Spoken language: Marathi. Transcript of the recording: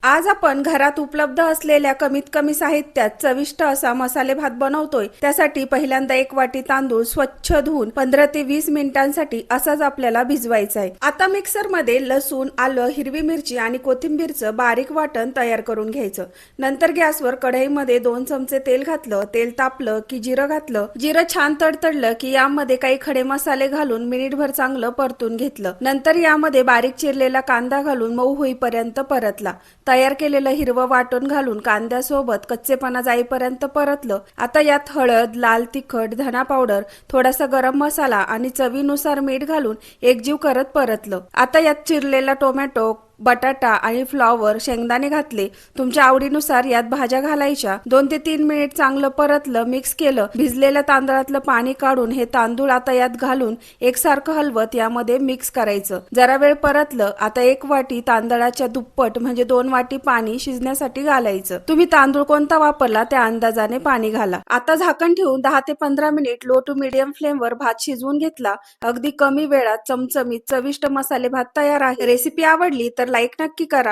आज आपण घरात उपलब्ध असलेल्या कमीत कमी साहित्यात चविष्ट असा मसाले भात बनवतोय। त्यासाठी पहिल्यांदा एक वाटी तांदूळ स्वच्छ धुवून 15 ते 20 मिनिटांसाठी असाच आपल्याला भिजवायचा आहे। आता मिक्सर मध्ये लसूण, आलं, हिरवी मिरची आणि कोथिंबीरचं बारीक वाटण तयार करून घ्यायचं। नंतर गॅसवर कढईमध्ये 2 चमचे तेल घातलं। तेल तापलं की जिरं घातलं। जिरं छान तडतडलं की यामध्ये काही खडे मसाले घालून मिनिटभर चांगलं परतून घेतलं। नंतर यामध्ये बारीक चिरलेला कांदा घालून मऊ होईपर्यंत परतला। तयार केलेलं हिरवं वाटण घालून कांद्यासोबत कच्चेपणा जाईपर्यंत परतलं। आता यात हळद, लाल तिखट, धना पावडर, थोडासा गरम मसाला आणि चवीनुसार मीठ घालून एकजीव करत परतलं। आता यात चिरलेला टोमॅटो, बटाटा आणि फ्लॉवर, शेंगदाणे घातले। तुमच्या आवडीनुसार यात भाज्या घालायच्या। 2 ते 3 मिनिट चांगलं परतलं, मिक्स केलं। भिजलेल्या तांदळातलं पाणी काढून हे तांदूळ आता यात घालून एकसारखं हलवत यामध्ये मिक्स करायचं। जरा वेळ परतलं। आता 1 वाटी तांदळाच्या दुप्पट म्हणजे 2 वाटी पाणी शिजण्यासाठी घालायचं। तुम्ही तांदूळ कोणता वापरला त्या अंदाजाने पाणी घाला। आता झाकण ठेवून 10 ते 15 मिनिट लो टू मीडियम फ्लेमवर भात शिजवून घेतला। अगदी कमी वेळात चमचमीत चविष्ट मसाले भात तयार आहे। रेसिपी आवडली तर लाईक नक्की करा।